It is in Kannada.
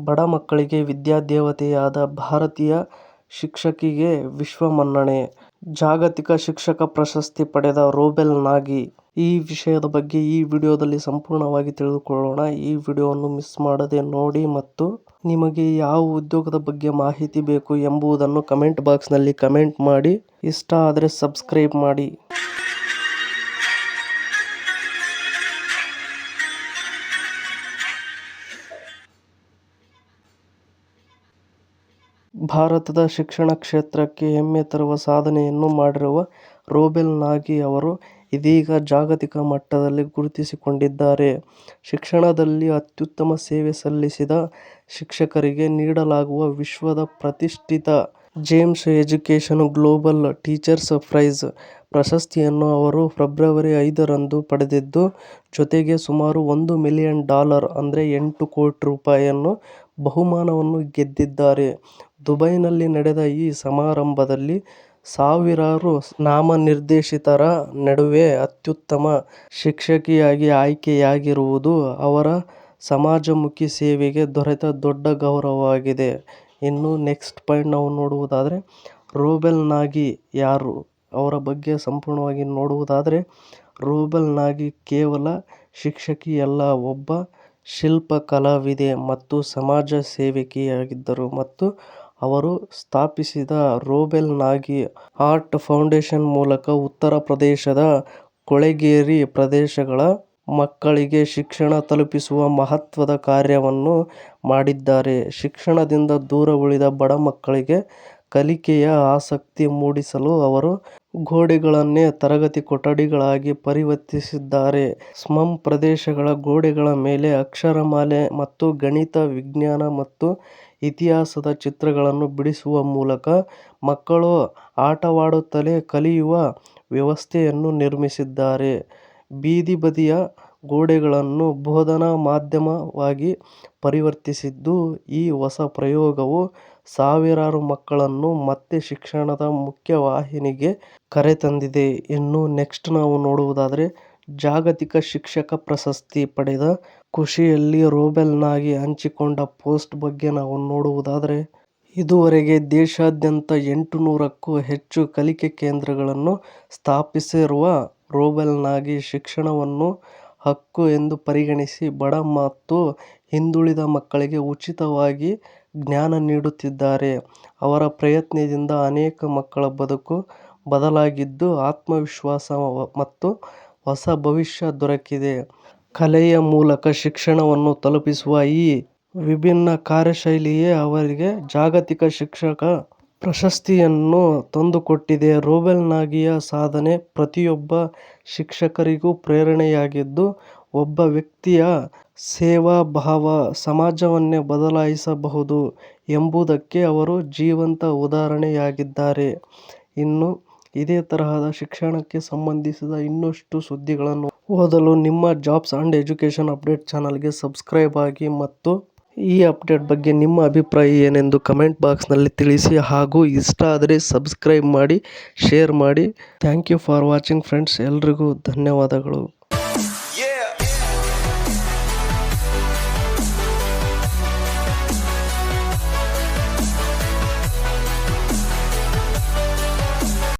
ಬಡ ಮಕ್ಕಳಿಗೆ ವಿದ್ಯಾದೇವತೆಯಾದ ಭಾರತೀಯ ಶಿಕ್ಷಕಿಗೆ ವಿಶ್ವ ಮನ್ನಣೆ. ಜಾಗತಿಕ ಶಿಕ್ಷಕ ಪ್ರಶಸ್ತಿ ಪಡೆದ ರೋಬೆಲ್ ನಾಗಿ. ಈ ವಿಷಯದ ಬಗ್ಗೆ ಈ ವಿಡಿಯೋದಲ್ಲಿ ಸಂಪೂರ್ಣವಾಗಿ ತಿಳಿದುಕೊಳ್ಳೋಣ. ಈ ವಿಡಿಯೋವನ್ನು ಮಿಸ್ ಮಾಡದೆ ನೋಡಿ ಮತ್ತು ನಿಮಗೆ ಯಾವ ಉದ್ಯೋಗದ ಬಗ್ಗೆ ಮಾಹಿತಿ ಬೇಕು ಎಂಬುದನ್ನು ಕಮೆಂಟ್ ಬಾಕ್ಸ್ನಲ್ಲಿ ಕಮೆಂಟ್ ಮಾಡಿ. ಇಷ್ಟ ಆದರೆ ಸಬ್ಸ್ಕ್ರೈಬ್ ಮಾಡಿ. ಭಾರತದ ಶಿಕ್ಷಣ ಕ್ಷೇತ್ರಕ್ಕೆ ಹೆಮ್ಮೆ ತರುವ ಸಾಧನೆಯನ್ನು ಮಾಡಿರುವ ರೋಬೆಲ್ ನಾಗಿ ಅವರು ಇದೀಗ ಜಾಗತಿಕ ಮಟ್ಟದಲ್ಲಿ ಗುರುತಿಸಿಕೊಂಡಿದ್ದಾರೆ. ಶಿಕ್ಷಣದಲ್ಲಿ ಅತ್ಯುತ್ತಮ ಸೇವೆ ಸಲ್ಲಿಸಿದ ಶಿಕ್ಷಕರಿಗೆ ನೀಡಲಾಗುವ ವಿಶ್ವದ ಪ್ರತಿಷ್ಠಿತ GEMS education global teachers prize ಪ್ರಶಸ್ತಿಯನ್ನು ಅವರು ಫೆಬ್ರವರಿ 5ರಂದು ಪಡೆದಿದ್ದು, ಜೊತೆಗೆ ಸುಮಾರು $1 ಮಿಲಿಯನ್ ಅಂದರೆ 8 ಕೋಟಿ ರೂಪಾಯಿಯನ್ನು ಬಹುಮಾನವನ್ನು ಗೆದ್ದಿದ್ದಾರೆ. ದುಬೈನಲ್ಲಿ ನಡೆದ ಈ ಸಮಾರಂಭದಲ್ಲಿ ಸಾವಿರಾರು ನಾಮನಿರ್ದೇಶಿತರ ನಡುವೆ ಅತ್ಯುತ್ತಮ ಶಿಕ್ಷಕಿಯಾಗಿ ಆಯ್ಕೆಯಾಗಿರುವುದು ಅವರ ಸಮಾಜಮುಖಿ ಸೇವೆಗೆ ದೊರೆತ ದೊಡ್ಡ ಗೌರವವಾಗಿದೆ. ಇನ್ನು ನೆಕ್ಸ್ಟ್ ಪಾಯಿಂಟ್ ನಾವು ನೋಡುವುದಾದರೆ, ರೋಬೆಲ್ ನಾಗಿ ಯಾರು? ಅವರ ಬಗ್ಗೆ ಸಂಪೂರ್ಣವಾಗಿ ನೋಡುವುದಾದರೆ, ರೋಬೆಲ್ ನಾಗಿ ಕೇವಲ ಶಿಕ್ಷಕಿಯಲ್ಲ, ಒಬ್ಬ ಶಿಲ್ಪಕಲಾವಿದೆ ಮತ್ತು ಸಮಾಜ ಸೇವಕಿಯಾಗಿದ್ದರು ಮತ್ತು ಅವರು ಸ್ಥಾಪಿಸಿದ ರೋಬೆಲ್ ನಾಗಿ ಆರ್ಟ್ ಫೌಂಡೇಶನ್ ಮೂಲಕ ಉತ್ತರ ಪ್ರದೇಶದ ಕೊಳೆಗೇರಿ ಪ್ರದೇಶಗಳ ಮಕ್ಕಳಿಗೆ ಶಿಕ್ಷಣ ತಲುಪಿಸುವ ಮಹತ್ವದ ಕಾರ್ಯವನ್ನು ಮಾಡಿದ್ದಾರೆ. ಶಿಕ್ಷಣದಿಂದ ದೂರ ಉಳಿದ ಬಡ ಮಕ್ಕಳಿಗೆ ಕಲಿಕೆಯ ಆಸಕ್ತಿ ಮೂಡಿಸಲು ಅವರು ಗೋಡೆಗಳನ್ನೇ ತರಗತಿ ಕೊಠಡಿಗಳಾಗಿ ಪರಿವರ್ತಿಸಿದ್ದಾರೆ. ಸ್ಲಮ್ ಪ್ರದೇಶಗಳ ಗೋಡೆಗಳ ಮೇಲೆ ಅಕ್ಷರಮಾಲೆ ಮತ್ತು ಗಣಿತ, ವಿಜ್ಞಾನ ಮತ್ತು ಇತಿಹಾಸದ ಚಿತ್ರಗಳನ್ನು ಬಿಡಿಸುವ ಮೂಲಕ ಮಕ್ಕಳು ಆಟವಾಡುತ್ತಲೇ ಕಲಿಯುವ ವ್ಯವಸ್ಥೆಯನ್ನು ನಿರ್ಮಿಸಿದ್ದಾರೆ. ಬೀದಿ ಬದಿಯ ಗೋಡೆಗಳನ್ನು ಬೋಧನಾ ಮಾಧ್ಯಮವಾಗಿ ಪರಿವರ್ತಿಸಿದ್ದು, ಈ ಹೊಸ ಪ್ರಯೋಗವು ಸಾವಿರಾರು ಮಕ್ಕಳನ್ನು ಮತ್ತೆ ಶಿಕ್ಷಣದ ಮುಖ್ಯವಾಹಿನಿಗೆ ಕರೆತಂದಿದೆ. ಇನ್ನು ನೆಕ್ಸ್ಟ್ ನಾವು ನೋಡುವುದಾದರೆ, ಜಾಗತಿಕ ಶಿಕ್ಷಕ ಪ್ರಶಸ್ತಿ ಪಡೆದ ಖುಷಿಯಲ್ಲಿ ರೋಬೆಲ್ ನಾಗಿ ಹಂಚಿಕೊಂಡ ಪೋಸ್ಟ್ ಬಗ್ಗೆ ನಾವು ನೋಡುವುದಾದರೆ, ಇದುವರೆಗೆ ದೇಶಾದ್ಯಂತ 800ಕ್ಕೂ ಹೆಚ್ಚು ಕಲಿಕೆ ಕೇಂದ್ರಗಳನ್ನು ಸ್ಥಾಪಿಸಿರುವ ರೋಬೆಲ್ ನಾಗಿ ಶಿಕ್ಷಣವನ್ನು ಹಕ್ಕು ಎಂದು ಪರಿಗಣಿಸಿ ಬಡ ಮತ್ತು ಹಿಂದುಳಿದ ಮಕ್ಕಳಿಗೆ ಉಚಿತವಾಗಿ ಜ್ಞಾನ ನೀಡುತ್ತಿದ್ದಾರೆ. ಅವರ ಪ್ರಯತ್ನದಿಂದ ಅನೇಕ ಮಕ್ಕಳ ಬದುಕು ಬದಲಾಗಿದ್ದು, ಆತ್ಮವಿಶ್ವಾಸ ಮತ್ತು ಹೊಸ ಭವಿಷ್ಯ ದೊರಕಿದೆ. ಕಲೆಯ ಮೂಲಕ ಶಿಕ್ಷಣವನ್ನು ತಲುಪಿಸುವ ಈ ವಿಭಿನ್ನ ಕಾರ್ಯಶೈಲಿಯೇ ಅವರಿಗೆ ಜಾಗತಿಕ ಶಿಕ್ಷಕ ಪ್ರಶಸ್ತಿಯನ್ನು ತಂದುಕೊಟ್ಟಿದೆ. ರೋಬೆಲ್ ನಾಗಿಯ ಸಾಧನೆ ಪ್ರತಿಯೊಬ್ಬ ಶಿಕ್ಷಕರಿಗೂ ಪ್ರೇರಣೆಯಾಗಿದ್ದು, ಒಬ್ಬ ವ್ಯಕ್ತಿಯ ಸೇವಾಭಾವ ಸಮಾಜವನ್ನೇ ಬದಲಾಯಿಸಬಹುದು ಎಂಬುದಕ್ಕೆ ಅವರು ಜೀವಂತ ಉದಾಹರಣೆಯಾಗಿದ್ದಾರೆ. ಇನ್ನು ಇದೇ ತರಹದ ಶಿಕ್ಷಣಕ್ಕೆ ಸಂಬಂಧಿಸಿದ ಇನ್ನಷ್ಟು ಸುದ್ದಿಗಳನ್ನು ಓದಲು ನಿಮ್ಮ ಜಾಬ್ಸ್ ಅಂಡ್ ಎಜುಕೇಷನ್ ಅಪ್ಡೇಟ್ ಚಾನಲ್ಗೆ ಸಬ್ಸ್ಕ್ರೈಬ್ ಆಗಿ ಮತ್ತು ಈ ಅಪ್ಡೇಟ್ ಬಗ್ಗೆ ನಿಮ್ಮ ಅಭಿಪ್ರಾಯ ಏನೆಂದು ಕಮೆಂಟ್ ಬಾಕ್ಸ್ನಲ್ಲಿ ತಿಳಿಸಿ. ಹಾಗೂ ಇಷ್ಟ ಆದರೆ ಸಬ್ಸ್ಕ್ರೈಬ್ ಮಾಡಿ, ಶೇರ್ ಮಾಡಿ. Thank you for watching friends. ಎಲ್ರಿಗೂ ಧನ್ಯವಾದಗಳು.